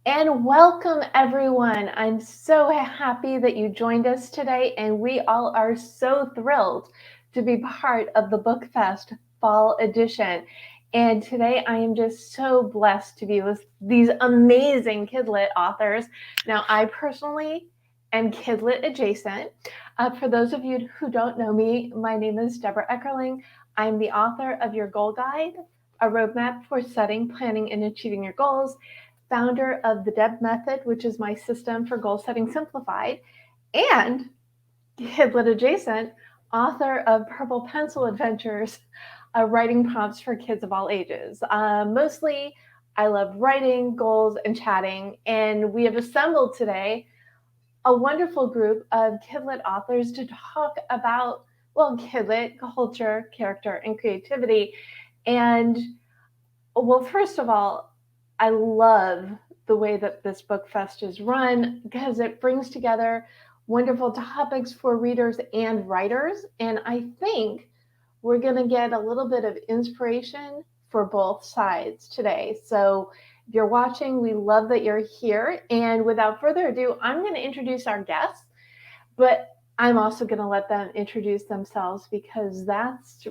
And welcome, everyone. I'm so happy that you joined us today, and we all are so thrilled to be part of the BookFest Fall Edition. And today I am just so blessed to be with these amazing Kidlit authors. Now, I personally am Kidlit adjacent. For those of you who don't know me, my name is Deborah Eckerling. I'm the author of Your Goal Guide, a roadmap for setting, planning, and achieving your goals, founder of the DEB Method, which is my system for goal setting simplified, and Kidlit adjacent, author of Purple Pencil Adventures, writing prompts for kids of all ages. Mostly, I love writing, goals, and chatting, and we have assembled today a wonderful group of Kidlit authors to talk about, well, Kidlit, culture, character, and creativity. And well, first of all, I love the way that this book fest is run because it brings together wonderful topics for readers and writers. And I think we're going to get a little bit of inspiration for both sides today. So if you're watching, we love that you're here. And without further ado, I'm going to introduce our guests, but I'm also going to let them introduce themselves because that's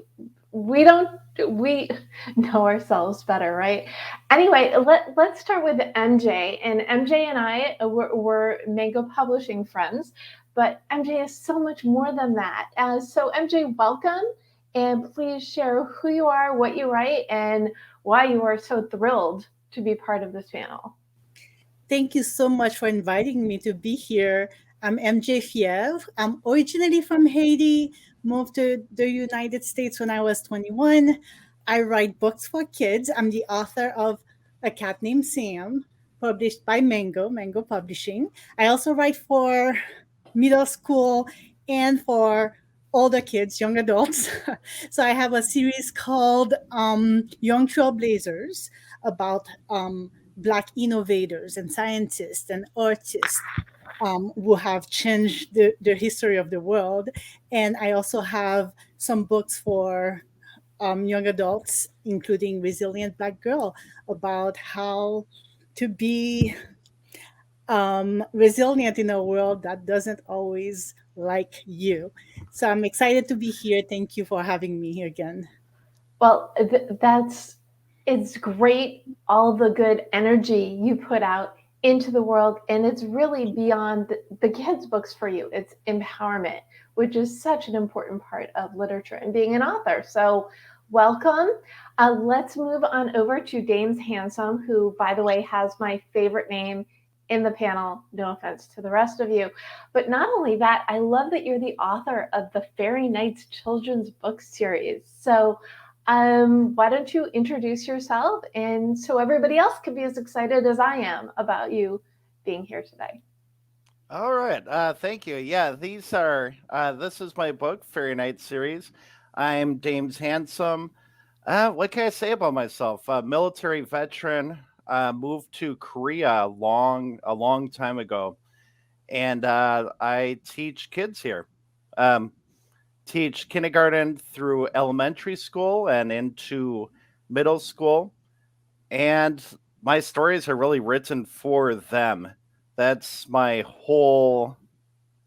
we don't we know ourselves better, right? Anyway, let's start with MJ. And MJ and I were Mango Publishing friends, but MJ is so much more than that. So MJ, welcome, and please share who you are, what you write, and why you are so thrilled to be part of this panel. Thank you so much for inviting me to be here. I'm MJ Fievre. I'm originally from Haiti, moved to the United States when I was 21. I write books for kids. I'm the author of A Cat Named Sam, published by Mango Publishing. I also write for middle school and for older kids, young adults. So I have a series called Young Trailblazers about Black innovators and scientists and artists who have changed the history of the world. And I also have some books for young adults, including Resilient Black Girl, about how to be resilient in a world that doesn't always like you. So I'm excited to be here. Thank you for having me here again. Well, that's it's great, all the good energy you put out into the world, and it's really beyond the kids' books for you. It's empowerment, which is such an important part of literature and being an author. So, welcome. Let's move on over to Dames Handsome, who, by the way, has my favorite name in the panel. No offense to the rest of you. But not only that, I love that you're the author of the Fairy Nights children's book series. So, why don't you introduce yourself and so everybody else can be as excited as I am about you being here today? All right. Thank you. Yeah, this is my book, Fairy Night series. I'm Dames Handsome. What can I say about myself? Military veteran, moved to Korea a long time ago. And I teach kids here. Um, Teach kindergarten through elementary school and into middle school. And my stories are really written for them. That's my whole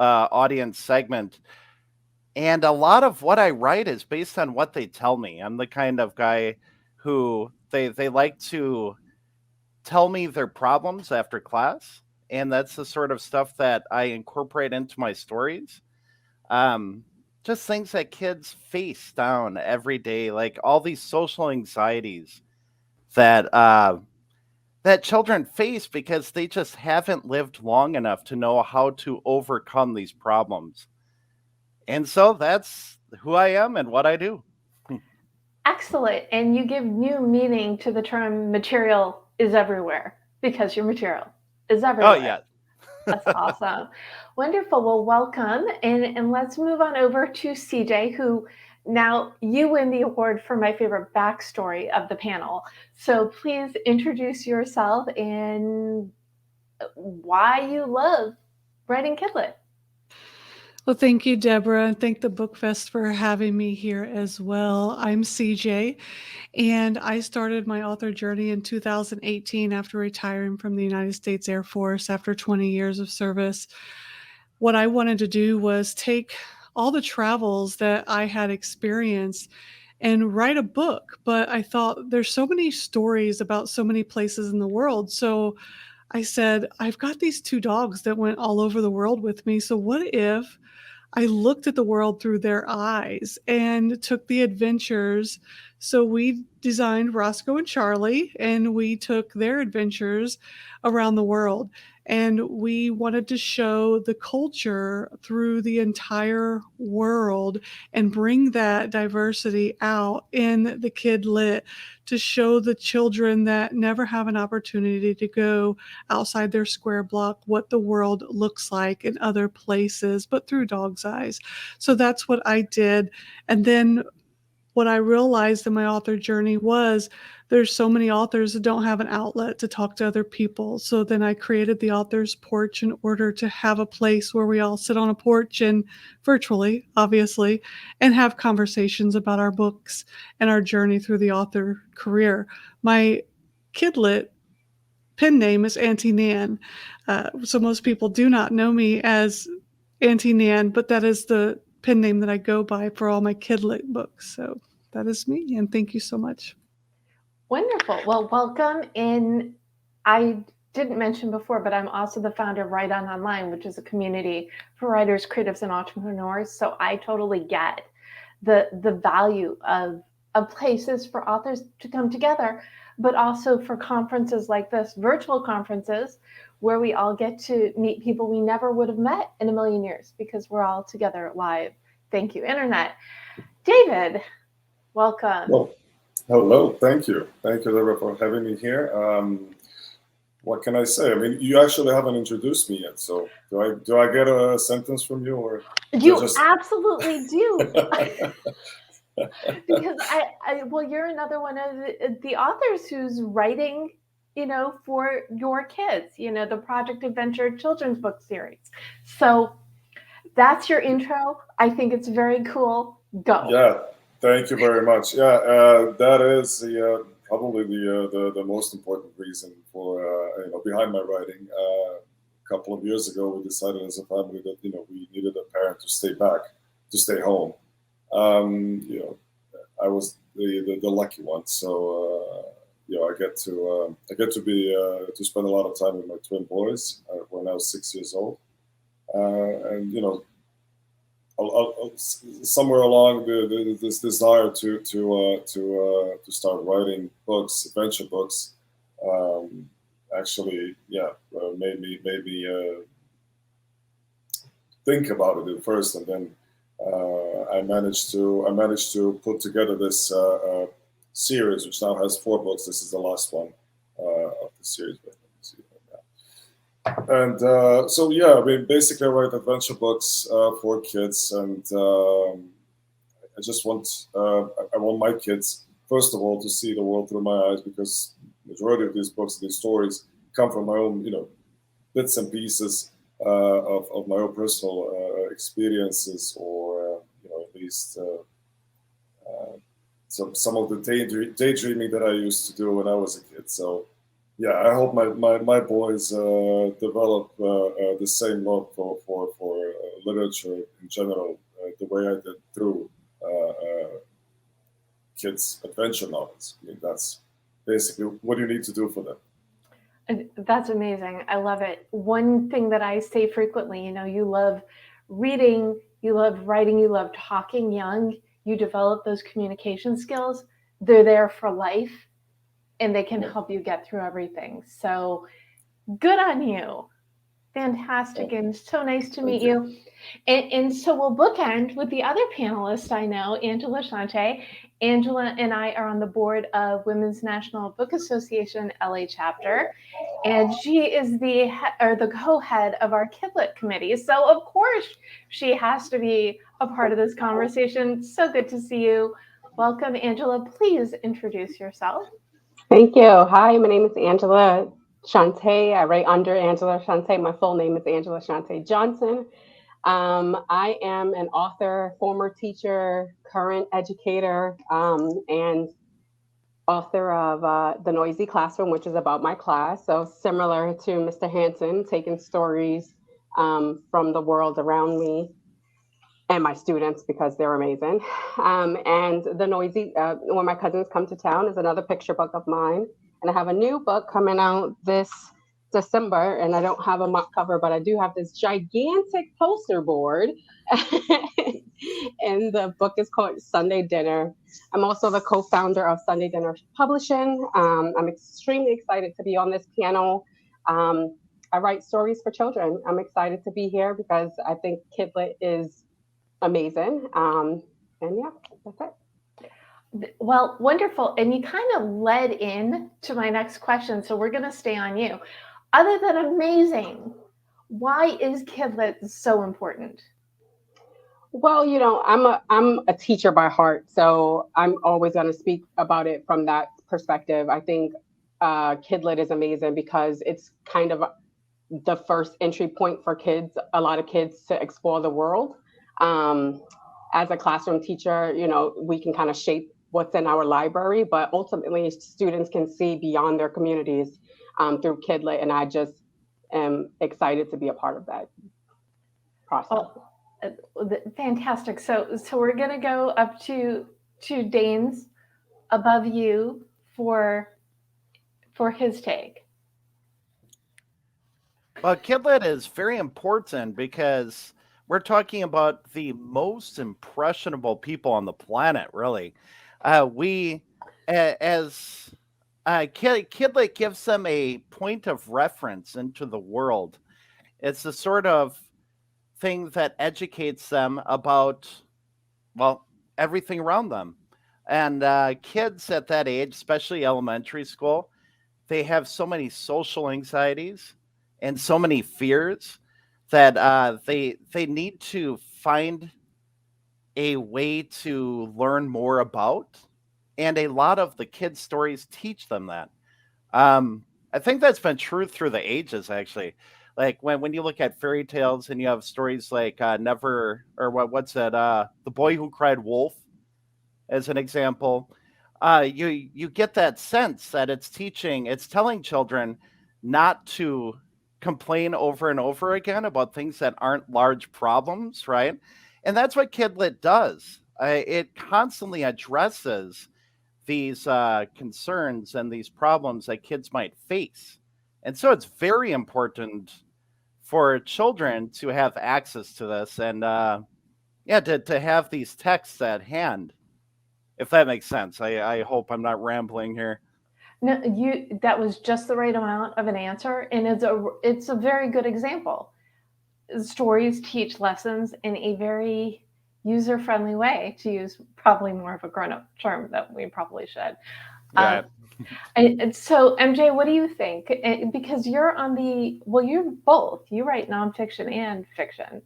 audience segment. And a lot of what I write is based on what they tell me. I'm the kind of guy who they like to tell me their problems after class, and that's the sort of stuff that I incorporate into my stories. Um, just things that kids face down every day, like all these social anxieties that that children face because they just haven't lived long enough to know how to overcome these problems. And so that's who I am and what I do. Excellent. And you give new meaning to the term material is everywhere because your material is Oh everywhere. yeah. That's awesome. Wonderful. Well, welcome. And let's move on over to CJ, who now you win the award for my favorite backstory of the panel. So please introduce yourself and why you love writing Kidlit. Well, thank you, Deborah, and thank the BookFest for having me here as well. I'm CJ, and I started my author journey in 2018 after retiring from the United States Air Force after 20 years of service. What I wanted to do was take all the travels that I had experienced and write a book, but I thought there's so many stories about so many places in the world. So I said, I've got these two dogs that went all over the world with me. So what if I looked at the world through their eyes and took the adventures? So we designed Roscoe and Charlie, and we took their adventures around the world. And we wanted to show the culture through the entire world and bring that diversity out in the Kid Lit to show the children that never have an opportunity to go outside their square block what the world looks like in other places, but through dog's eyes. So that's what I did. And then what I realized in my author journey was there's so many authors that don't have an outlet to talk to other people. So then I created the author's porch in order to have a place where we all sit on a porch and virtually, obviously, and have conversations about our books and our journey through the author career. My Kidlit pen name is Auntie Nann. So most people do not know me as Auntie Nann, but that is the pen name that I go by for all my Kidlit books. So that is me, and thank you so much. Wonderful. Well, welcome. And I didn't mention before, but I'm also the founder of Write On Online, which is a community for writers, creatives, and entrepreneurs. So I totally get the value of places for authors to come together, but also for conferences like this, virtual conferences, where we all get to meet people we never would have met in a million years because we're all together live. Thank you, Internet. David, welcome. Well, hello. Thank you. Thank you, Deborah, for having me here. What can I say? I mean, you actually haven't introduced me yet. So do I get a sentence from you, or you absolutely do? Because well, you're another one of the authors who's writing, for your kids, the Project Adventure children's book series. So that's your intro. I think it's very cool. Go. Yeah. Thank you very much. Yeah, that is probably the most important reason for behind my writing. A couple of years ago, we decided as a family that we needed a parent to stay home. I was the lucky one, so I get to spend a lot of time with my twin boys when I was 6 years old, and somewhere along this desire to start writing books, adventure books, made me think about it at first, and then I managed to put together this series, which now has 4 books. This is the last one of the series. And I mean, basically, I write adventure books for kids, and I just want my kids, first of all, to see the world through my eyes, because the majority of these books, these stories, come from my own, bits and pieces of my own personal experiences, or at least some of the daydreaming that I used to do when I was a kid. So. Yeah, I hope my boys develop the same love for literature in general, the way I did through kids' adventure novels. I mean, that's basically what you need to do for them. That's amazing. I love it. One thing that I say frequently, you love reading, you love writing, you love talking young, you develop those communication skills. They're there for life. And they can help you get through everything. So good on you. Fantastic. And so nice to meet you. And so we'll bookend with the other panelist I know, Angela Shante. Angela and I are on the board of Women's National Book Association LA chapter. And she is the co-head of our Kidlit committee. So of course she has to be a part of this conversation. So good to see you. Welcome, Angela. Please introduce yourself. Thank you. Hi, my name is Angela Shante. I write under Angela Shante. My full name is Angela Shante Johnson. I am an author, former teacher, current educator, and author of The Noisy Classroom, which is about my class. So similar to Mr. Hanson, taking stories from the world around me and my students because they're amazing. And The Noisy, When My Cousins Come to Town, is another picture book of mine. And I have a new book coming out this December, and I don't have a mock cover, but I do have this gigantic poster board. And the book is called Sunday Dinner. I'm also the co-founder of Sunday Dinner Publishing. I'm extremely excited to be on this panel. I write stories for children. I'm excited to be here because I think Kidlit is amazing. And yeah, that's it. Well, wonderful. And you kind of led in to my next question. So we're going to stay on you. Other than amazing, why is Kidlit so important? Well, I'm a teacher by heart, so I'm always going to speak about it from that perspective. I think Kidlit is amazing because it's kind of the first entry point for kids, a lot of kids, to explore the world. As a classroom teacher, we can kind of shape what's in our library, but ultimately students can see beyond their communities through Kidlit, and I just am excited to be a part of that process. Fantastic. So we're going to go up to Danes above you for his take. Well, Kidlit is very important because we're talking about the most impressionable people on the planet, really. Kidlit gives them a point of reference into the world. It's the sort of thing that educates them about, well, everything around them. And kids at that age, especially elementary school, they have so many social anxieties and so many fears that they need to find a way to learn more about. And a lot of the kids' stories teach them that. I think that's been true through the ages, actually. Like when you look at fairy tales and you have stories like what's that? The Boy Who Cried Wolf, as an example. You get that sense that it's telling children not to complain over and over again about things that aren't large problems, right? And that's what Kidlit does. It constantly addresses these concerns and these problems that kids might face. And so it's very important for children to have access to this and to have these texts at hand, if that makes sense. I hope I'm not rambling here. No, that was just the right amount of an answer, and it's a very good example. Stories teach lessons in a very user-friendly way, to use probably more of a grown-up term that we probably should. Yeah. So MJ, what do you think? Because you're you're both. You write nonfiction and fiction.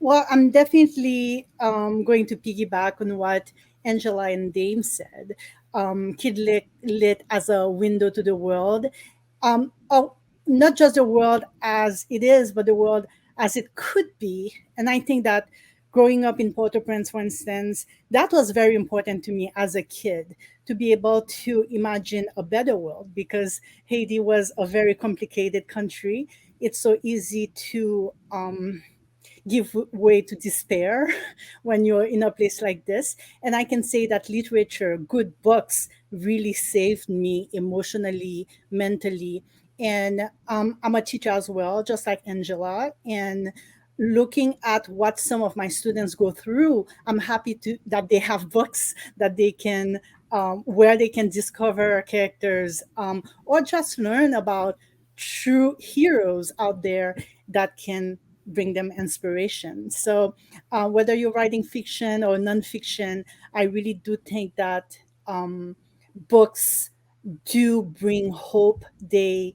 Well, I'm definitely going to piggyback on what Angela and Dame said. Kidlit as a window to the world. Not just the world as it is, but the world as it could be. And I think that growing up in Port-au-Prince, for instance, that was very important to me as a kid, to be able to imagine a better world, because Haiti was a very complicated country. It's so easy to give way to despair when you're in a place like this. And I can say that literature, good books, really saved me emotionally, mentally. And I'm a teacher as well, just like Angela. And looking at what some of my students go through, I'm happy that they have books that they can where they can discover characters or just learn about true heroes out there that can bring them inspiration. So whether you're writing fiction or nonfiction, I really do think that books do bring hope. They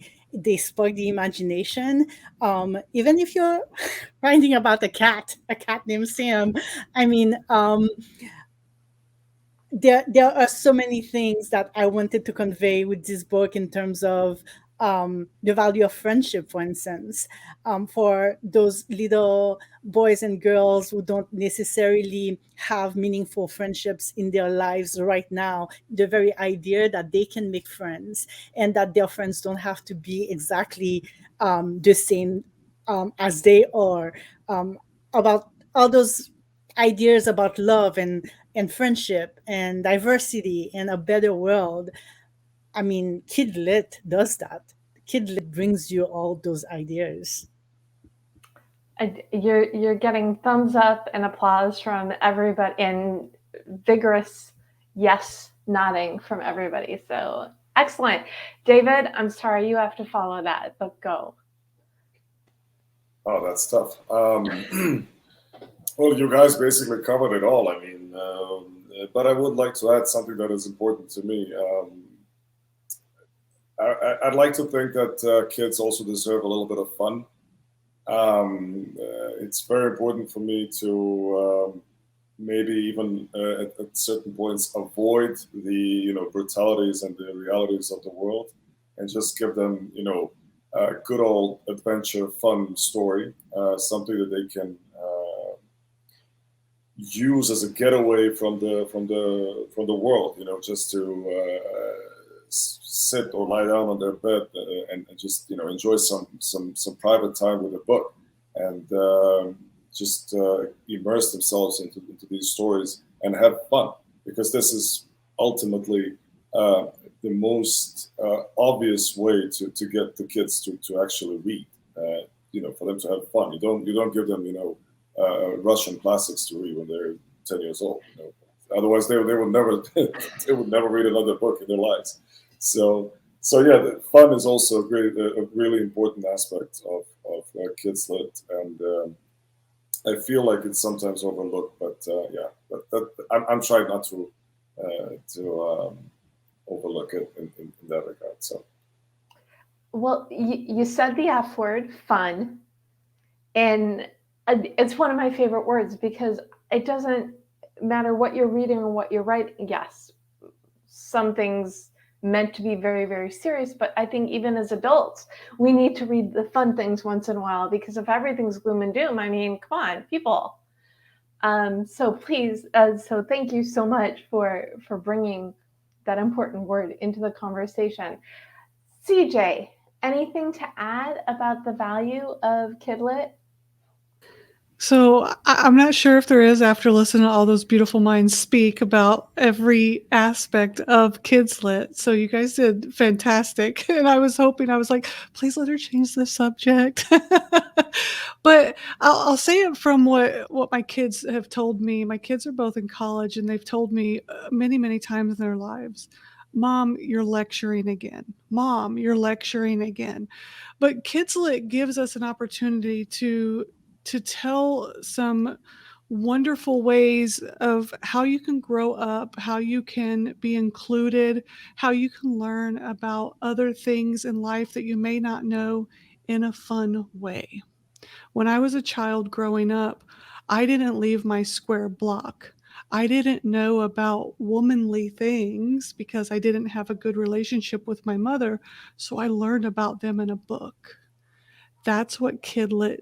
spark the imagination. Even if you're writing about a cat named Sam, I mean, there are so many things that I wanted to convey with this book in terms of the value of friendship, for instance, for those little boys and girls who don't necessarily have meaningful friendships in their lives right now. The very idea that they can make friends and that their friends don't have to be exactly the same as they are, about all those ideas about love and friendship and diversity and a better world. I mean, Kidlit does that. Kidlit brings you all those ideas. You're getting thumbs up and applause from everybody and vigorous yes nodding from everybody. So excellent. David, I'm sorry you have to follow that, but go. Oh, that's tough. Well, you guys basically covered it all. I mean, but I would like to add something that is important to me. I'd like to think that kids also deserve a little bit of fun. It's very important for me to maybe even at certain points avoid the brutalities and the realities of the world, and just give them a good old adventure, fun story, something that they can use as a getaway from the world. Just to sit or lie down on their bed and just enjoy some private time with a book, and just immerse themselves into these stories and have fun, because this is ultimately the most obvious way to get the kids to actually read. For them to have fun. You don't give them Russian classics to read when they're 10 years old. Otherwise they would never they would never read another book in their lives. So yeah, the fun is also a really important aspect of kids lit, and I feel like it's sometimes overlooked. But I'm trying not to overlook it in that regard. So. Well, you said the F word, fun, and it's one of my favorite words, because it doesn't matter what you're reading or what you're writing. Yes, some things meant to be very, very serious, but I think even as adults, we need to read the fun things once in a while, because if everything's gloom and doom, I mean, come on, people. So please, so thank you so much for bringing that important word into the conversation. CJ, anything to add about the value of Kidlit? So I'm not sure if there is, after listening to all those beautiful minds speak about every aspect of Kids Lit. So you guys did fantastic. And I was like, please let her change the subject. But I'll say it from what my kids have told me. My kids are both in college, and they've told me many, many times in their lives, Mom, you're lecturing again. Mom, you're lecturing again. But Kids Lit gives us an opportunity to tell some wonderful ways of how you can grow up, how you can be included, how you can learn about other things in life that you may not know in a fun way. When I was a child growing up, I didn't leave my square block. I didn't know about womanly things because I didn't have a good relationship with my mother, so I learned about them in a book. That's what Kidlit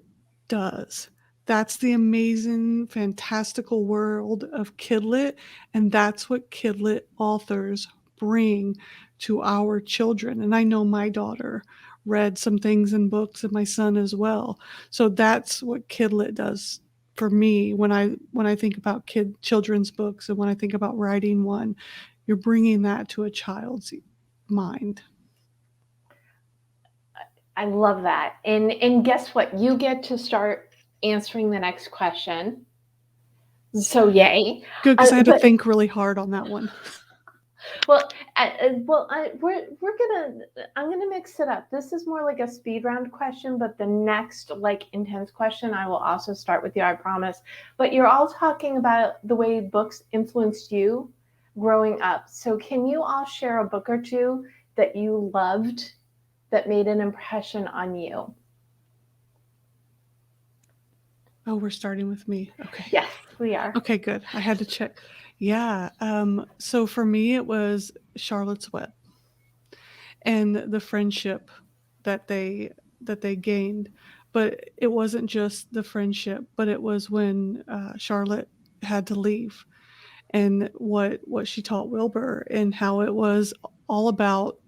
does. That's the amazing, fantastical world of Kidlit, and that's what Kidlit authors bring to our children. And I know my daughter read some things in books, and my son as well. So that's what Kidlit does for me when I think about children's books, and when I think about writing one. You're bringing that to a child's mind. I love that. And guess what? You get to start answering the next question. So yay. Good, because I had to think really hard on that one. Well, I'm gonna mix it up. This is more like a speed round question, but the next intense question, I will also start with you, I promise. But you're all talking about the way books influenced you growing up. So can you all share a book or two that you loved that made an impression on you? Oh, we're starting with me. Okay. Yes, we are. Okay, good. I had to check. Yeah. So for me, it was Charlotte's Web and the friendship that they gained. But it wasn't just the friendship, but it was when Charlotte had to leave, and what she taught Wilbur, and how it was all about,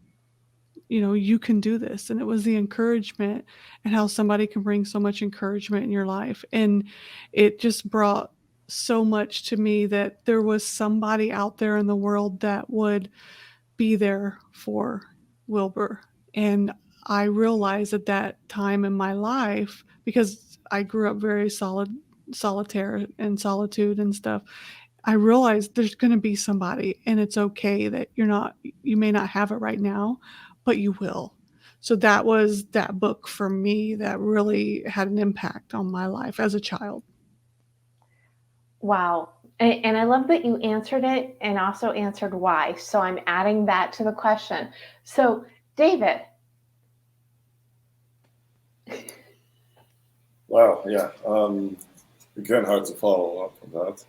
you can do this. And it was the encouragement, and how somebody can bring so much encouragement in your life. And it just brought so much to me that there was somebody out there in the world that would be there for Wilbur. And I realized at that time in my life, because I grew up very solitaire and solitude and stuff, I realized there's going to be somebody, and it's okay that you may not have it right now, but you will. So that was that book for me that really had an impact on my life as a child. Wow. And I love that you answered it and also answered why. So I'm adding that to the question. So, David. Wow, yeah. Again, hard to follow up on that.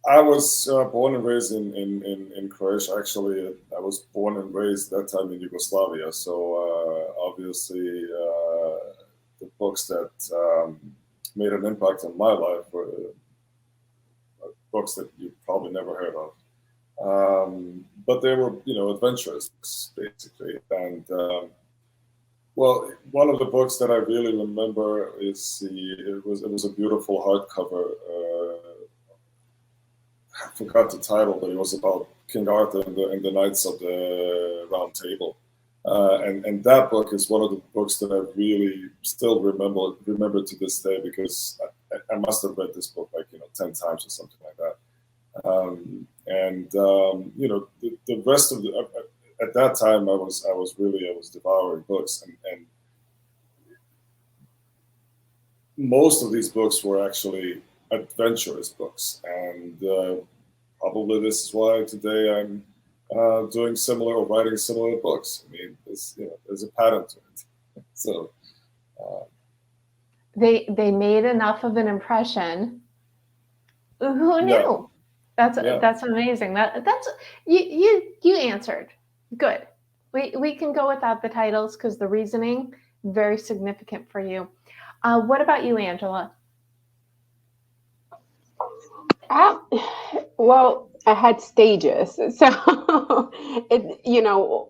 I was born and raised in Croatia. Actually, I was born and raised that time in Yugoslavia. So obviously, the books that made an impact on my life were books that you probably never heard of. But they were, adventurous, basically. And well, one of the books that I really remember is it was a beautiful hardcover. I forgot the title, but it was about King Arthur and the Knights of the Round Table. And that book is one of the books that I really still remember to this day, because I must have read this book like 10 times or something like that. The rest of at that time I was devouring books, and most of these books were actually adventurous books, and probably this is why today I'm doing similar or writing similar books. I mean, there's a pattern to it. So they made enough of an impression. Who knew? Yeah. That's amazing. That's you answered. Good. We can go without the titles because the reasoning very significant for you. What about you, Angela? Well, I had stages. So,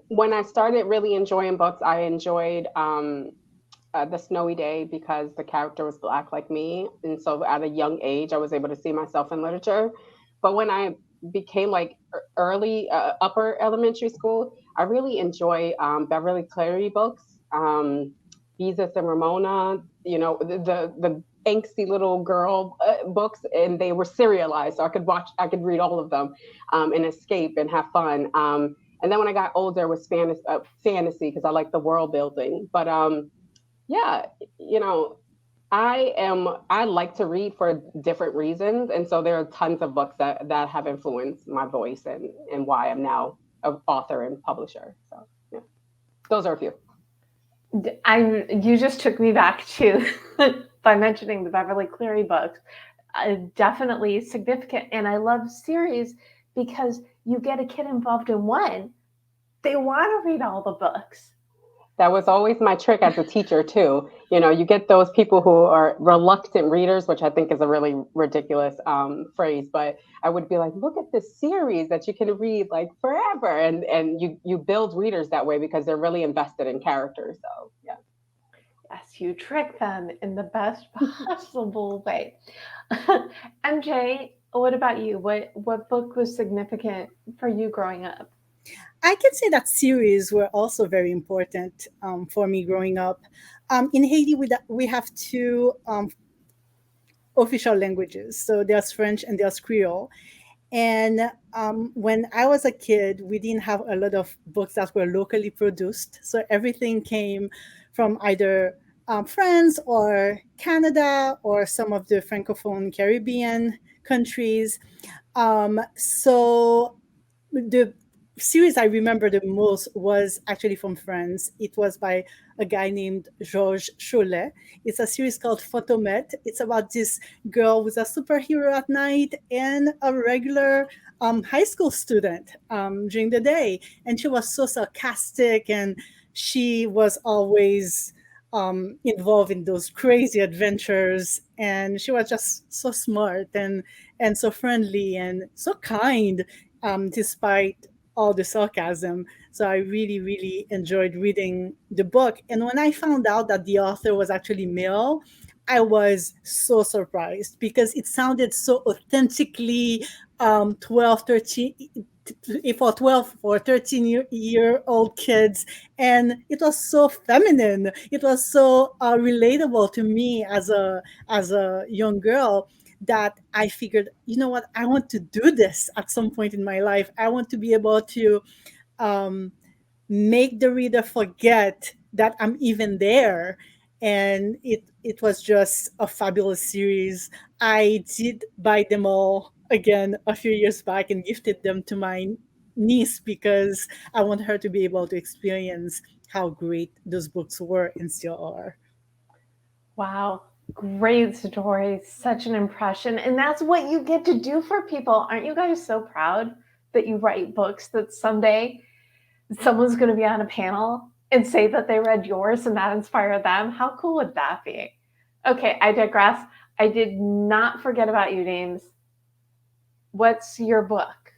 when I started really enjoying books, I enjoyed The Snowy Day because the character was Black like me. And so at a young age, I was able to see myself in literature. But when I became like early, upper elementary school, I really enjoy Beverly Cleary books, Jesus and Ramona, the angsty little girl books, and they were serialized, so I could read all of them and escape and have fun. And then when I got older, it was fantasy because I like the world building. But I like to read for different reasons, and so there are tons of books that have influenced my voice and why I'm now an author and publisher. So yeah, those are a few. You just took me back to by mentioning the Beverly Cleary books. Definitely significant, and I love series because you get a kid involved in one, they want to read all the books. That was always my trick as a teacher too. You get those people who are reluctant readers, which I think is a really ridiculous phrase, but I would be like, look at this series that you can read like forever. And you build readers that way because they're really invested in characters. So yeah. Yes, you trick them in the best possible way. MJ, what about you? What book was significant for you growing up? I can say that series were also very important for me growing up. In Haiti, we have two official languages. So there's French and there's Creole. And when I was a kid, we didn't have a lot of books that were locally produced. So everything came from either France or Canada or some of the Francophone Caribbean countries. So the series I remember the most was actually from France. It was by a guy named Georges Cholet. It's a series called Photomet. It's about this girl who's a superhero at night and a regular high school student during the day. And she was so sarcastic, and she was always involved in those crazy adventures. And she was just so smart and so friendly and so kind, despite all the sarcasm. So I really, really enjoyed reading the book. And when I found out that the author was actually male, I was so surprised because it sounded so authentically 12, 13, for 12 or 13-year old kids. And it was so feminine. It was so relatable to me as a young girl, that I figured, you know what, I want to do this at some point in my life. I want to be able to um, make the reader forget that I'm even there. And it was just a fabulous series. I did buy them all again a few years back and gifted them to my niece because I want her to be able to experience how great those books were and still are. Wow. Great story. Such an impression. And that's what you get to do for people. Aren't you guys so proud that you write books that someday someone's going to be on a panel and say that they read yours and that inspired them? How cool would that be? Okay, I digress. I did not forget about you, James. What's your book?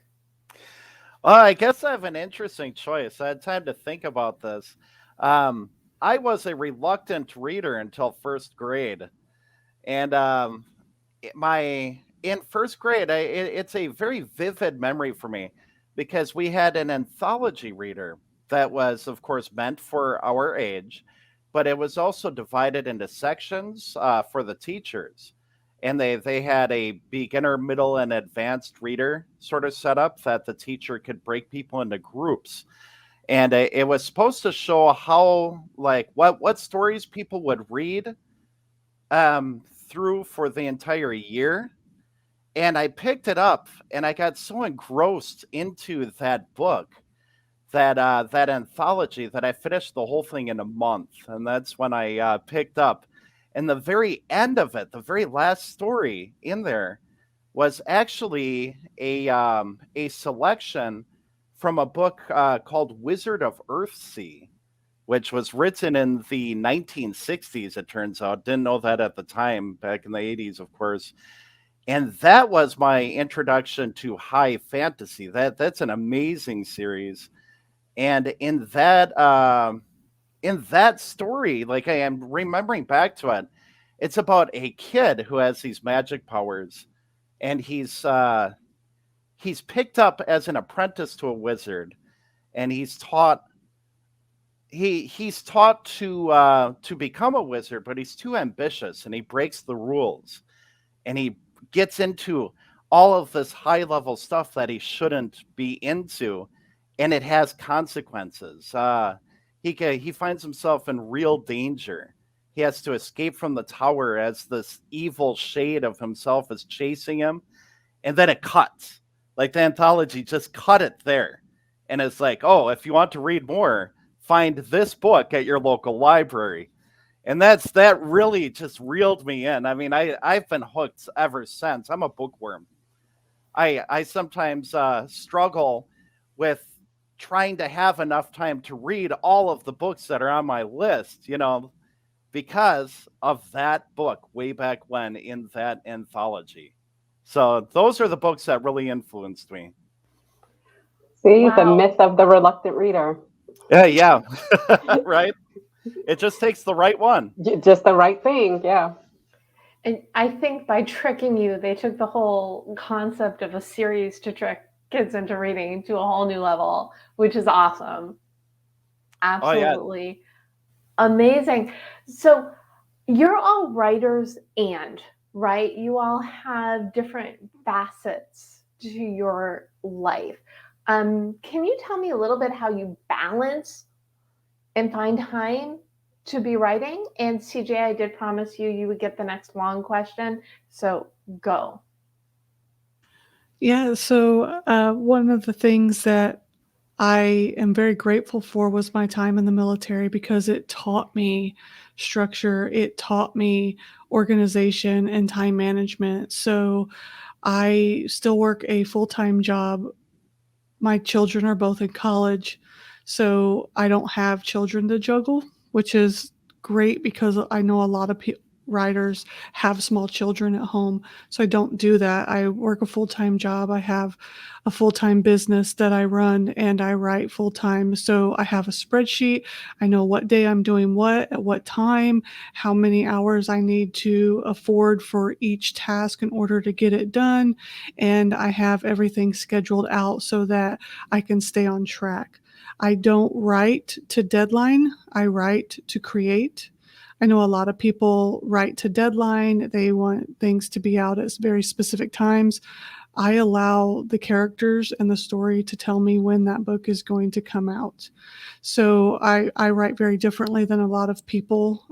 I guess I have an interesting choice. I had time to think about this. I was a reluctant reader until first grade, and in first grade, it's a very vivid memory for me because we had an anthology reader that was, of course, meant for our age, but it was also divided into sections for the teachers. And they had a beginner, middle, and advanced reader sort of setup that the teacher could break people into groups. And it was supposed to show how, like, what stories people would read through for the entire year. And I picked it up and I got so engrossed into that book, that anthology, that I finished the whole thing in a month. And that's when I picked up. And the very end of it, the very last story in there, was actually a selection from a book called Wizard of Earthsea, which was written in the 1960s, it turns out. Didn't know that at the time, back in the 80s, of course. And that was my introduction to high fantasy. That's an amazing series. And in that story, like, I am remembering back to it, it's about a kid who has these magic powers, and he's picked up as an apprentice to a wizard, and he's taught to become a wizard, but he's too ambitious and he breaks the rules, and he gets into all of this high level stuff that he shouldn't be into, and it has consequences. He finds himself in real danger. He has to escape from the tower as this evil shade of himself is chasing him, and then it cuts. Like, the anthology just cut it there, and it's like, oh, if you want to read more, find this book at your local library. And that really just reeled me in. I mean, I've been hooked ever since. I'm a bookworm. I sometimes struggle with trying to have enough time to read all of the books that are on my list, because of that book way back when in that anthology. So those are the books that really influenced me. See, the Wow. myth of the reluctant reader. Yeah, right? It just takes the right one. Just the right thing, yeah. And I think by tricking you, they took the whole concept of a series to trick kids into reading to a whole new level, which is awesome. Absolutely amazing. So you're all writers, right? You all have different facets to your life. Can you tell me a little bit how you balance and find time to be writing? And CJ, I did promise you would get the next long question, so go. Yeah, so one of the things that I am very grateful for was my time in the military because it taught me structure, it taught me organization and time management. So I still work a full-time job. My children are both in college, so I don't have children to juggle, which is great because I know a lot of writers have small children at home. So I don't do that. I work a full-time job. I have a full-time business that I run and I write full-time. So I have a spreadsheet. I know what day I'm doing what, at what time, how many hours I need to afford for each task in order to get it done. And I have everything scheduled out so that I can stay on track. I don't write to deadline, I write to create. I know a lot of people write to deadline, they want things to be out at very specific times. I allow the characters and the story to tell me when that book is going to come out. So I write very differently than a lot of people.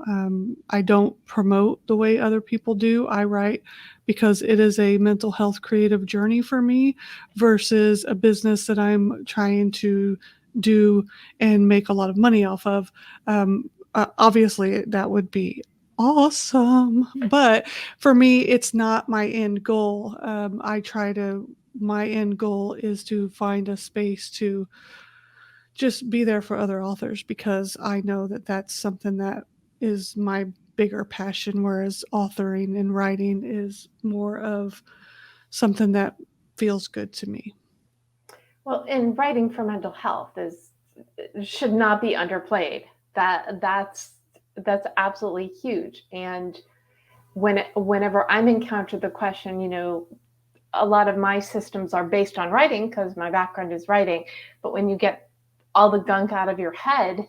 I don't promote the way other people do. I write because it is a mental health creative journey for me versus a business that I'm trying to do and make a lot of money off of. Obviously, that would be awesome. But for me, it's not my end goal. My end goal is to find a space to just be there for other authors because I know that that's something that is my bigger passion, whereas authoring and writing is more of something that feels good to me. Well, and writing for mental health should not be underplayed. That's absolutely huge. And whenever I'm encountered the question, a lot of my systems are based on writing because my background is writing. But when you get all the gunk out of your head,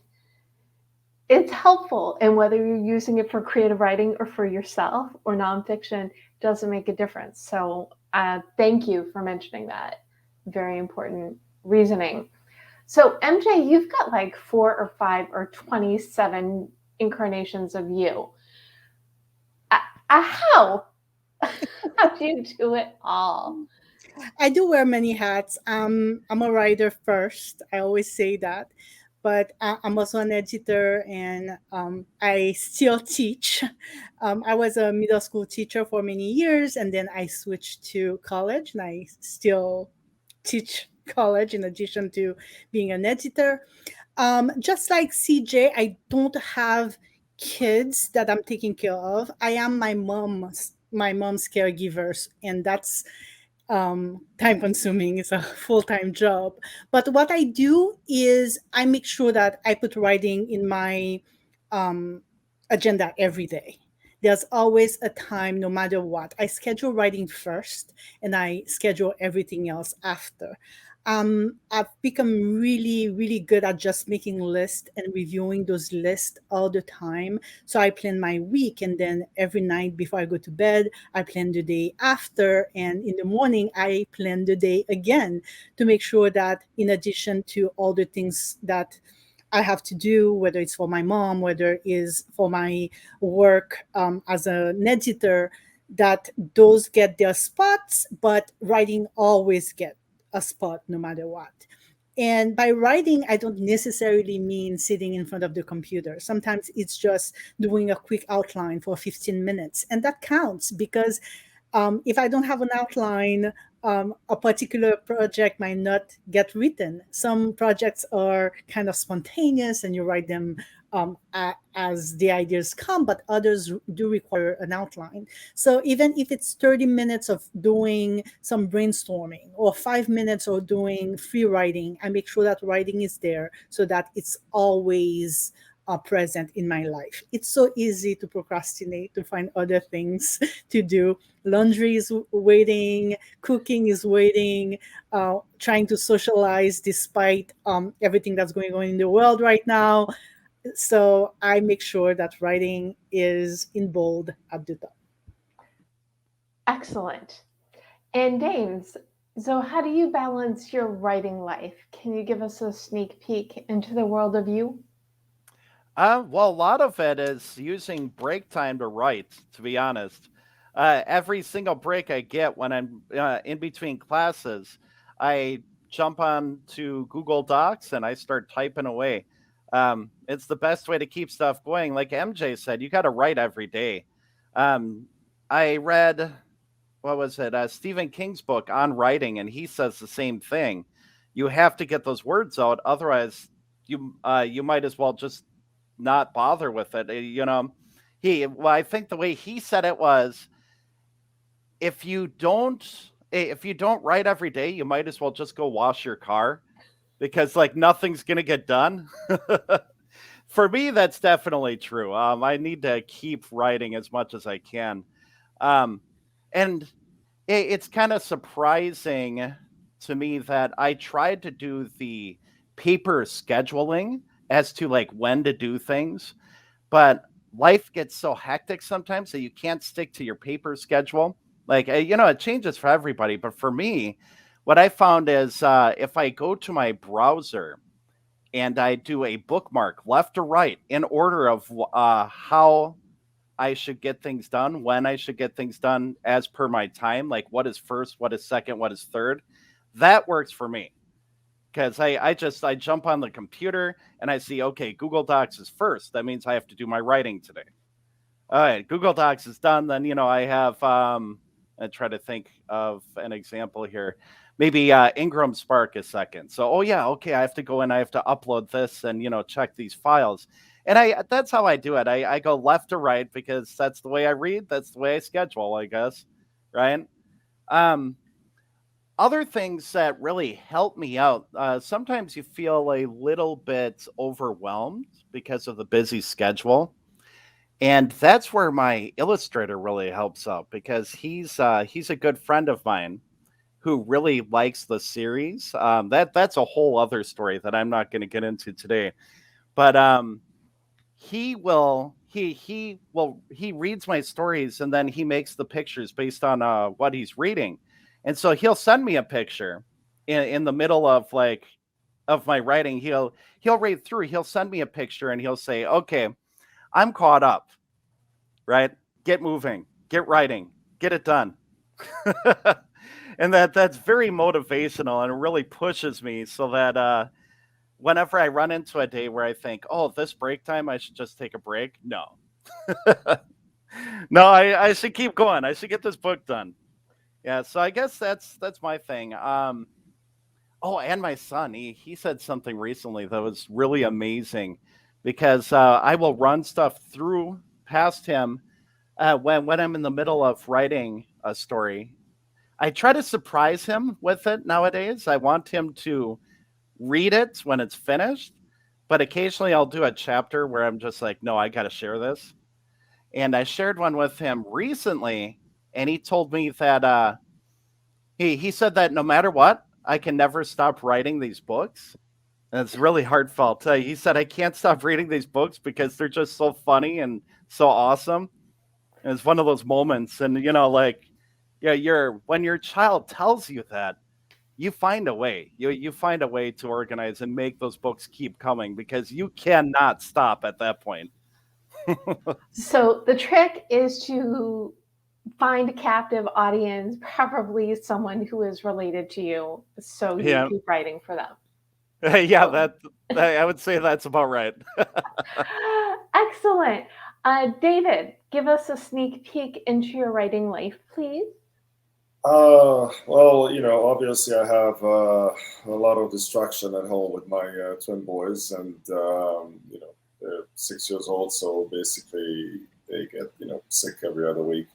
it's helpful. And whether you're using it for creative writing or for yourself or nonfiction doesn't make a difference. So thank you for mentioning that. Very important reasoning. So MJ, you've got like 4 or 5 or 27 incarnations of you. How? How do you do it all? I do wear many hats. I'm a writer first. I always say that. But I'm also an editor and I still teach. I was a middle school teacher for many years and then I switched to college and I still teach college in addition to being an editor. Just like CJ, I don't have kids that I'm taking care of. I am my mom's caregivers, and that's time consuming. It's a full-time job. But what I do is I make sure that I put writing in my um, agenda every day. There's always a time, no matter what. I schedule writing first and I schedule everything else after. I've become really, really good at just making lists and reviewing those lists all the time. So I plan my week, and then every night before I go to bed, I plan the day after. And in the morning, I plan the day again to make sure that, in addition to all the things that I have to do, whether it's for my mom, whether it's for my work as an editor, that those get their spots, but writing always get a spot no matter what. And by writing, I don't necessarily mean sitting in front of the computer. Sometimes it's just doing a quick outline for 15 minutes. And that counts because if I don't have an outline, a particular project might not get written. Some projects are kind of spontaneous and you write them as the ideas come, but others do require an outline. So even if it's 30 minutes of doing some brainstorming or 5 minutes of doing free writing, I make sure that writing is there so that it's always present in my life. It's so easy to procrastinate, to find other things to do. Laundry is waiting, cooking is waiting, trying to socialize despite everything that's going on in the world right now. So I make sure that writing is in bold at the top. Excellent. And Dames, so how do you balance your writing life? Can you give us a sneak peek into the world of you? Well, a lot of it is using break time to write, to be honest. Every single break I get when I'm in between classes, I jump on to Google Docs and I start typing away. It's the best way to keep stuff going. Like MJ said, you got to write every day. I read, what was it? Stephen King's book on writing, and he says the same thing. You have to get those words out, otherwise you might as well just not bother with it. I think the way he said it was, if you don't write every day, you might as well just go wash your car, because like nothing's gonna get done. For me, that's definitely true. I need to keep writing as much as I can. And it's kind of surprising to me that I tried to do the paper scheduling as to like when to do things, but life gets so hectic sometimes that you can't stick to your paper schedule. Like, it changes for everybody, but for me, what I found is if I go to my browser and I do a bookmark left to right in order of how I should get things done, when I should get things done as per my time, like what is first, what is second, what is third, that works for me. Because I jump on the computer and I see, okay, Google Docs is first. That means I have to do my writing today. All right, Google Docs is done. Then, I have, I try to think of an example here. Maybe Ingram Spark is second. So, okay, I have to go in, I have to upload this and, check these files. And that's how I do it. I go left to right because that's the way I read. That's the way I schedule, I guess. Right. Other things that really help me out. Sometimes you feel a little bit overwhelmed because of the busy schedule. And that's where my illustrator really helps out, because he's a good friend of mine who really likes the series. That's a whole other story that I'm not going to get into today. But he reads my stories and then he makes the pictures based on what he's reading. And so he'll send me a picture in the middle of my writing. He'll read through, he'll send me a picture and he'll say, okay, I'm caught up, right? Get moving, get writing, get it done. And that's very motivational, and it really pushes me so that whenever I run into a day where I think, oh, this break time, I should just take a break. No, no, I should keep going. I should get this book done. Yeah. So I guess that's my thing. Oh, and my son, he said something recently that was really amazing, because I will run stuff through past him when I'm in the middle of writing a story. I try to surprise him with it nowadays. I want him to read it when it's finished, but occasionally I'll do a chapter where I'm just like, no, I got to share this. And I shared one with him recently, and he told me that he said that no matter what, I can never stop writing these books. And it's really heartfelt. He said, I can't stop reading these books because they're just so funny and so awesome. And it's one of those moments. And, when your child tells you that, you find a way. You find a way to organize and make those books keep coming, because you cannot stop at that point. So the trick is to find a captive audience, preferably someone who is related to you, so you keep writing for them. Yeah, that I would say that's about right. Excellent. David, give us a sneak peek into your writing life, please. Well, obviously I have a lot of distraction at home with my twin boys, and they're 6 years old, so basically they get sick every other week.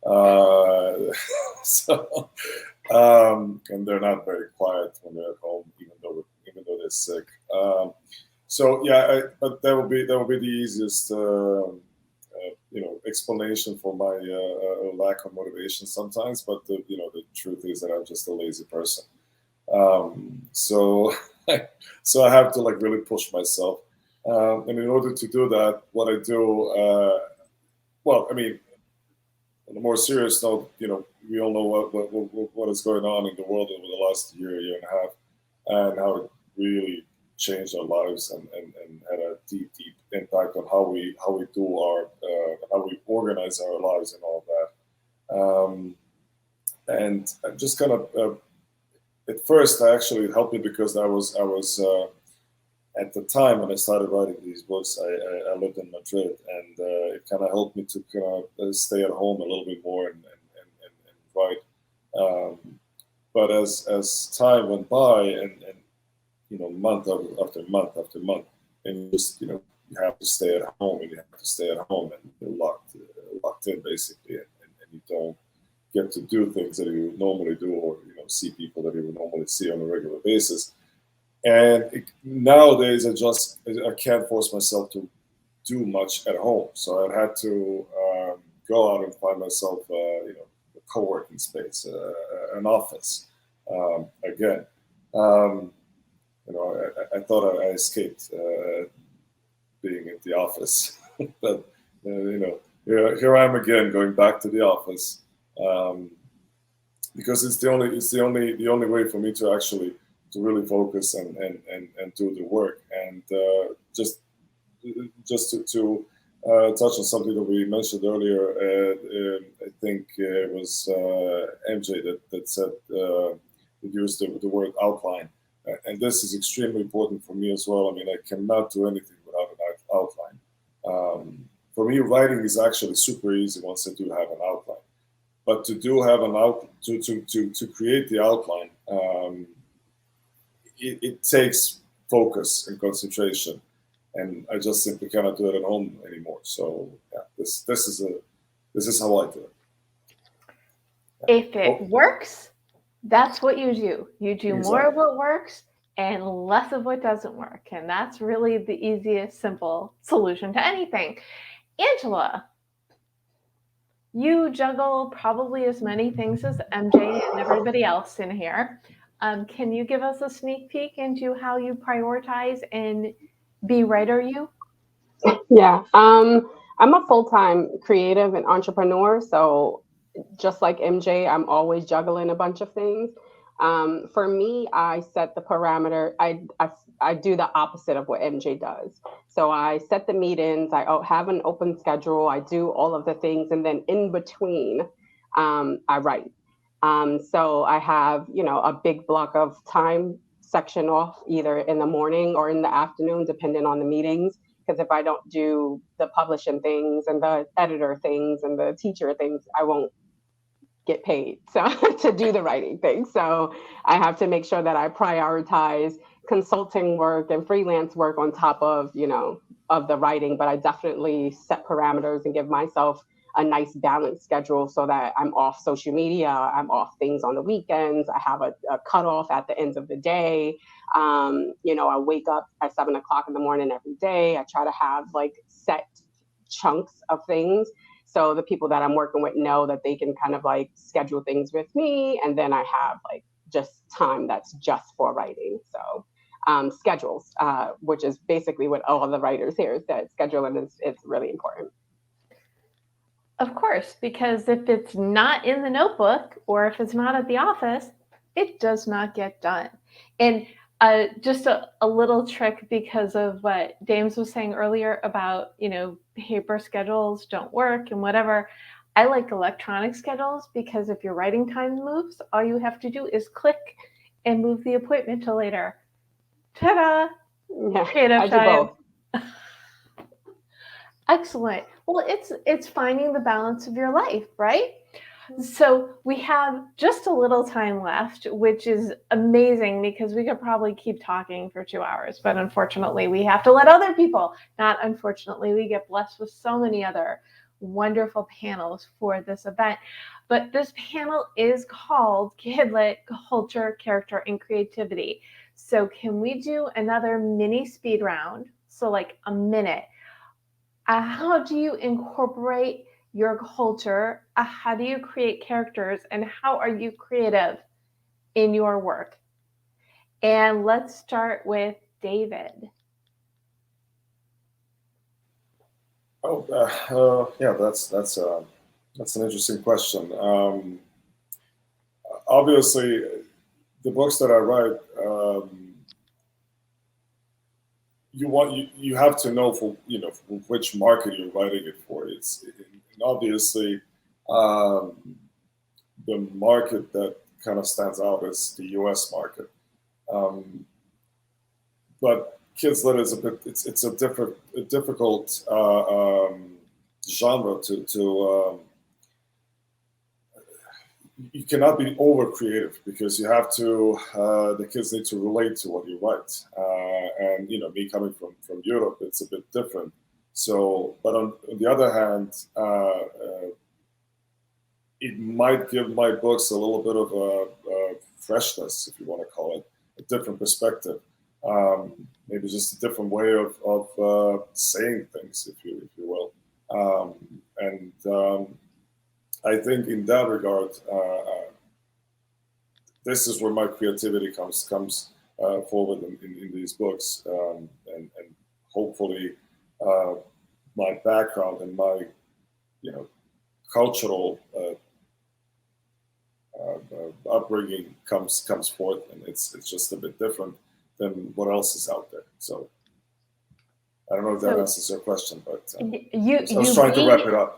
And they're not very quiet when they're at home, even though they're sick. But that will be the easiest explanation for my lack of motivation sometimes. But the truth is that I'm just a lazy person. So I have to really push myself. And in order to do that, what I do, on a more serious note, we all know what is going on in the world over the last year and a half, and how it really changed our lives and had a deep impact on how we do how we organize our lives and all that. And I'm just kind of at first, actually, it helped me because I was at the time when I started writing these books, I lived in Madrid, and it kind of helped me to kind of stay at home a little bit more and write. But as time went by, and month after month after month, and you have to stay at home, and you have to stay at home, and you're locked in basically, and you don't get to do things that you would normally do, or see people that you would normally see on a regular basis. And nowadays, I can't force myself to do much at home, so I had to go out and find myself, a co-working space, an office. Again, I thought I escaped being at the office, but here I am again, going back to the office, because it's the only way for me to actually to really focus and do the work. And just to touch on something that we mentioned earlier, I think it was MJ that said used the word outline, and this is extremely important for me as well. I mean, I cannot do anything without an outline. For me, writing is actually super easy once I do have an outline. But to create the outline, it takes focus and concentration, and I just simply cannot do it at home anymore. So yeah, this is how I do it. Yeah. If it works, that's what you do. You do Exactly. more of what works and less of what doesn't work, and that's really the easiest, simple solution to anything. Angela, you juggle probably as many things as MJ and everybody else in here. Can you give us a sneak peek into how you prioritize and be writer you? Yeah, I'm a full-time creative and entrepreneur, so just like MJ, I'm always juggling a bunch of things. For me, I set the parameter. I do the opposite of what MJ does. So I set the meetings. I have an open schedule. I do all of the things, and then in between, I write. So I have a big block of time section off either in the morning or in the afternoon, depending on the meetings. Because if I don't do the publishing things and the editor things and the teacher things, I won't get paid to do the writing thing. So I have to make sure that I prioritize consulting work and freelance work on top of of the writing. But I definitely set parameters and give myself a nice balanced schedule so that I'm off social media, I'm off things on the weekends, I have a cutoff at the end of the day. I wake up at 7 o'clock in the morning every day. I try to have set chunks of things, so the people that I'm working with know that they can kind of schedule things with me, and then I have just time that's just for writing. So schedules, which is basically what all the writers here said, scheduling it's really important. Of course, because if it's not in the notebook or if it's not at the office, it does not get done. And just a little trick, because of what Dames was saying earlier about, paper schedules don't work and whatever. I like electronic schedules because if your writing time moves, all you have to do is click and move the appointment to later. Ta-da! Yeah, Creative I do time. both. Excellent. Well, it's finding the balance of your life, right? So we have just a little time left, which is amazing because we could probably keep talking for 2 hours, but unfortunately we have to let other people, not unfortunately, we get blessed with so many other wonderful panels for this event. But this panel is called Kidlit, Culture, Character, and Creativity. So can we do another mini speed round? So a minute. How do you incorporate your culture? How do you create characters? And how are you creative in your work? And let's start with David. Yeah, that's an interesting question. Obviously, the books that I write, you have to know for which market you're writing it for. It's obviously the market that kind of stands out is the U.S. market. But kids lit is a bit. It's a difficult genre to you cannot be over creative because you have to. The kids need to relate to what you write, and me coming from Europe, it's a bit different. So, but on the other hand, it might give my books a little bit of a freshness, if you want to call it, a different perspective. Maybe just a different way of saying things, if you will. I think in that regard, this is where my creativity comes forward in these books, and hopefully my background and my cultural upbringing comes forth, and it's just a bit different than what else is out there. So I don't know if that answers your question, but I was trying to wrap it up.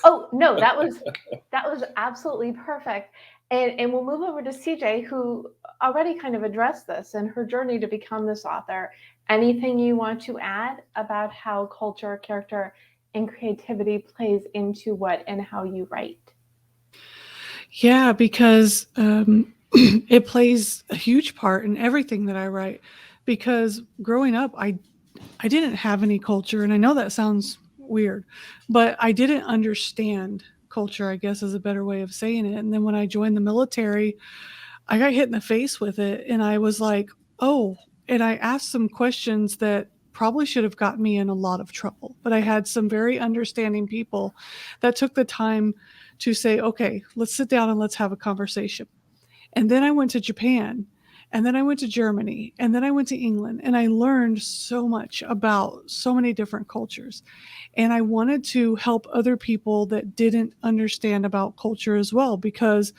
Oh no, that was absolutely perfect. And we'll move over to CJ, who already kind of addressed this and her journey to become this author. Anything you want to add about how culture, character, and creativity plays into what and how you write? Yeah, because it plays a huge part in everything that I write. Because growing up, I didn't have any culture, and I know that sounds weird, but I didn't understand culture, I guess is a better way of saying it. And then when I joined the military, I got hit in the face with it, and I was like, oh, and I asked some questions that probably should have gotten me in a lot of trouble. But I had some very understanding people that took the time to say, okay, let's sit down and let's have a conversation. And then I went to Japan, and then I went to Germany, and then I went to England, and I learned so much about so many different cultures. And I wanted to help other people that didn't understand about culture as well, because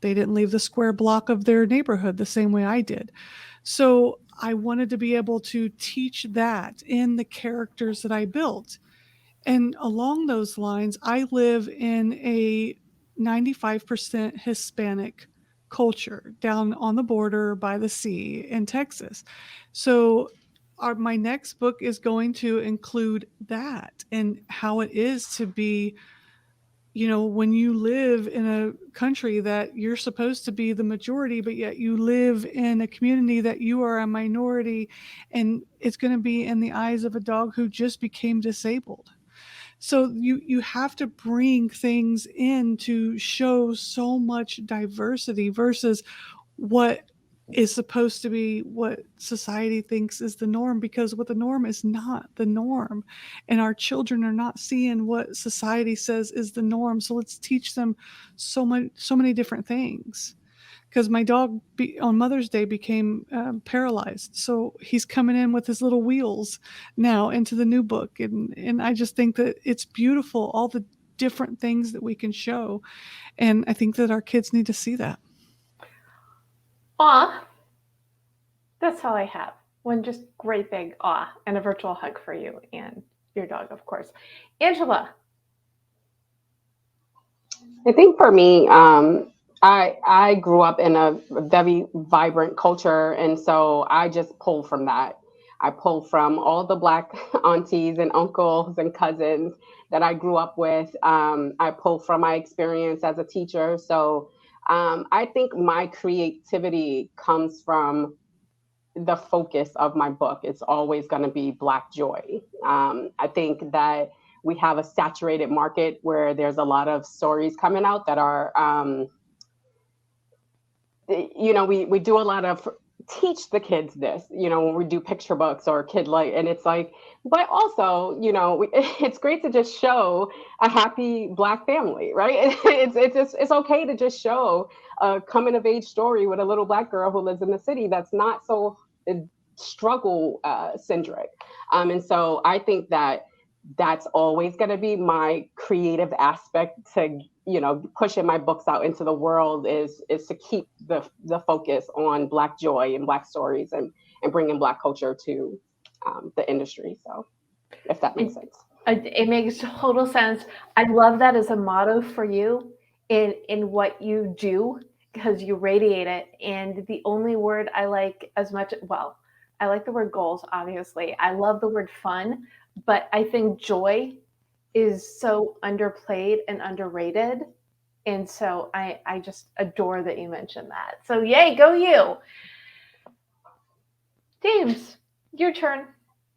they didn't leave the square block of their neighborhood the same way I did. So I wanted to be able to teach that in the characters that I built. And along those lines, I live in a 95% Hispanic culture down on the border by the sea in Texas. So my next book is going to include that and how it is to be, when you live in a country that you're supposed to be the majority, but yet you live in a community that you are a minority, and it's going to be in the eyes of a dog who just became disabled. So you have to bring things in to show so much diversity versus what is supposed to be what society thinks is the norm, because what the norm is not the norm, and our children are not seeing what society says is the norm. So let's teach them so many different things. Because my dog on Mother's Day became paralyzed, so he's coming in with his little wheels now into the new book, and I just think that it's beautiful, all the different things that we can show, and I think that our kids need to see that. Aw, that's all I have. One just great big aw and a virtual hug for you and your dog, of course. Angela. I think for me, I grew up in a very vibrant culture, and so I just pull from that. I pull from all the Black aunties and uncles and cousins that I grew up with. I pull from my experience as a teacher. So I think my creativity comes from the focus of my book. It's always going to be Black joy. I think that we have a saturated market where there's a lot of stories coming out that are, we do a lot of teach the kids this, when we do picture books or kid light, and it's like, but also, it's great to just show a happy Black family, right? It's okay to just show a coming of age story with a little Black girl who lives in the city that's not so struggle centric. And so I think that that's always going to be my creative aspect to, pushing my books out into the world is to keep the focus on Black joy and Black stories and bringing Black culture to the industry. So if that makes sense. It makes total sense. I love that as a motto for you in what you do, because you radiate it. And the only word I like as much, well, I like the word goals, obviously. I love the word fun, but I think joy is so underplayed and underrated. And so I just adore that you mentioned that. So yay, go you. James, your turn.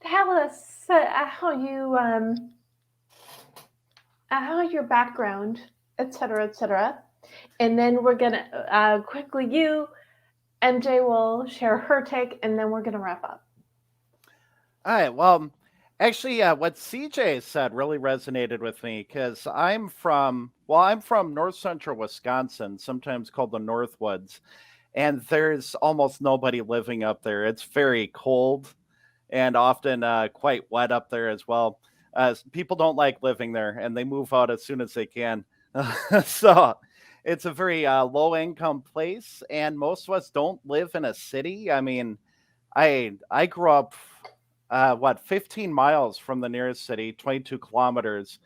Tell us how your background, etc. And then we're gonna quickly MJ will share her take, and then we're gonna wrap up. All right. Well, actually, what CJ said really resonated with me because I'm from north central Wisconsin, sometimes called the Northwoods, and there's almost nobody living up there. It's very cold and often quite wet up there as well. People don't like living there, and they move out as soon as they can. So it's a very low income place, and most of us don't live in a city. I mean, I grew up 15 miles from the nearest city, 22 kilometers,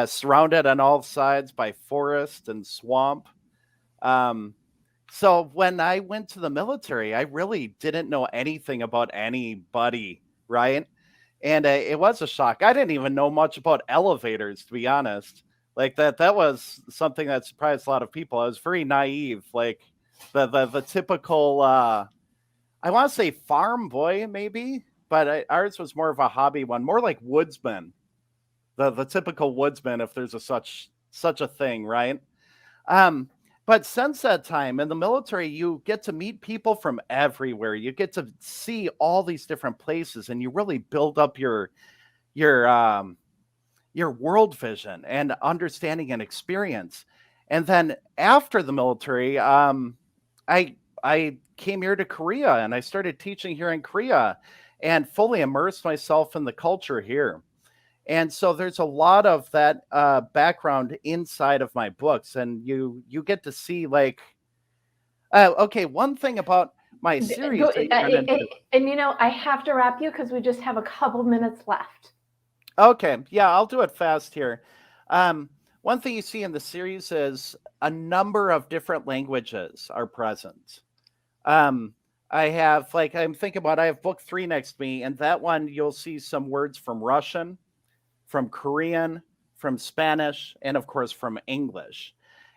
surrounded on all sides by forest and swamp. Um, so when I went to the military, I really didn't know anything about anybody, right? And it was a shock. I didn't even know much about elevators, to be honest. Like that was something that surprised a lot of people. I was very naive, like the typical I want to say farm boy, maybe, but ours was more of a hobby one, more like woodsman, the typical woodsman, if there's such a thing, right? Um, but since that time in the military, you get to meet people from everywhere. You get to see all these different places, and you really build up your your world vision and understanding and experience. And then after the military, I came here to Korea and I started teaching here in Korea and fully immersed myself in the culture here. And so there's a lot of that background inside of my books, and you get to see like, okay, one thing about my series that you run into. And I have to wrap you because we just have a couple minutes left. Okay, yeah, I'll do it fast here. One thing you see in the series is a number of different languages are present. I have I'm thinking about I have book 3 next to me, and that one you'll see some words from Russian, from Korean, from Spanish, and of course from English.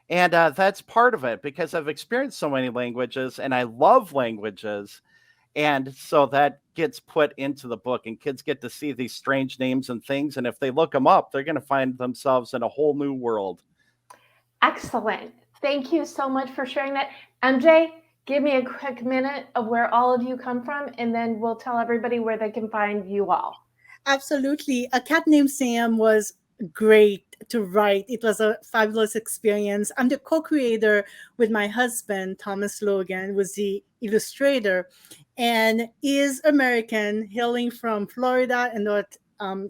And that's part of it because I've experienced so many languages and I love languages. And so that gets put into the book, and kids get to see these strange names and things. And if they look them up, they're going to find themselves in a whole new world. Excellent. Thank you so much for sharing that. MJ, give me a quick minute of where all of you come from, and then we'll tell everybody where they can find you all. Absolutely. A Cat Named Sam was great to write. It was a fabulous experience. I'm the co-creator with my husband, Thomas Logan, was the illustrator, and is American, hailing from Florida and North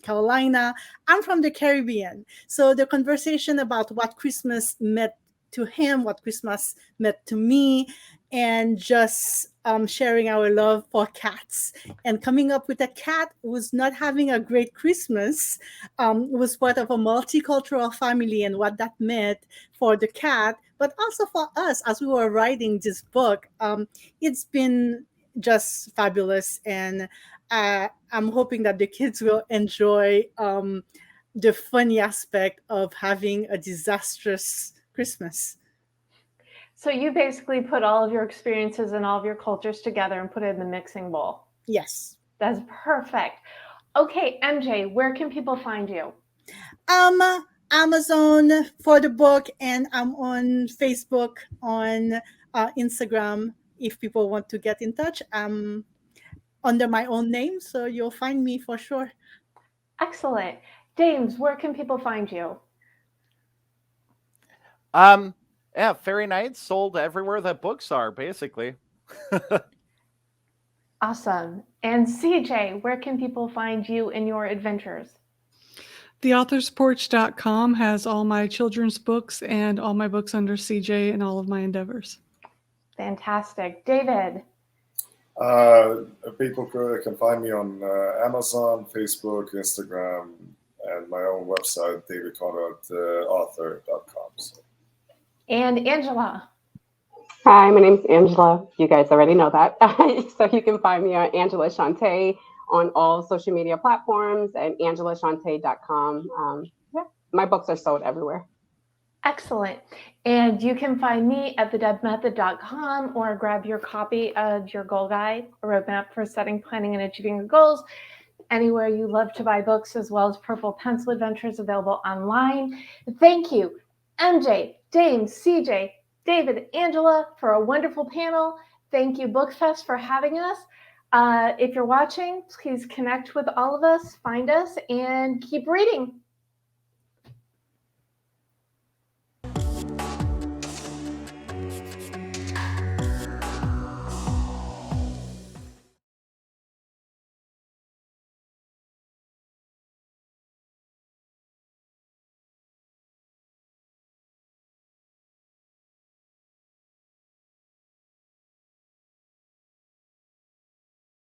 Carolina. I'm from the Caribbean. So the conversation about what Christmas meant to him, what Christmas meant to me, and just sharing our love for cats and coming up with a cat who's not having a great Christmas, was part of a multicultural family and what that meant for the cat, but also for us as we were writing this book. It's been just fabulous, and I'm hoping that the kids will enjoy the funny aspect of having a disastrous Christmas. So you basically put all of your experiences and all of your cultures together and put it in the mixing bowl. Yes. That's perfect. Okay, MJ, where can people find you? Amazon for the book, and I'm on Facebook, on Instagram. If people want to get in touch, I'm under my own name, so you'll find me for sure. Excellent. James, where can people find you? Yeah, Fairy Nights sold everywhere that books are, basically. Awesome. And CJ, where can people find you in your adventures? TheAuthorsPorch.com has all my children's books and all my books under CJ and all of my endeavors. Fantastic. David? People can find me on Amazon, Facebook, Instagram, and my own website, davidkonradauthor.com. And Angela? Hi, my name's Angela. You guys already know that. So you can find me on Angela Shante on all social media platforms and angelashante.com. Yeah, my books are sold everywhere. Excellent. And you can find me at thedebmethod.com or grab your copy of your goal guide, a roadmap for setting, planning, and achieving your goals, anywhere you love to buy books, as well as Purple Pencil Adventures available online. Thank you, MJ, James, CJ, David, Angela, for a wonderful panel. Thank you, BookFest, for having us. If you're watching, please connect with all of us, find us, and keep reading.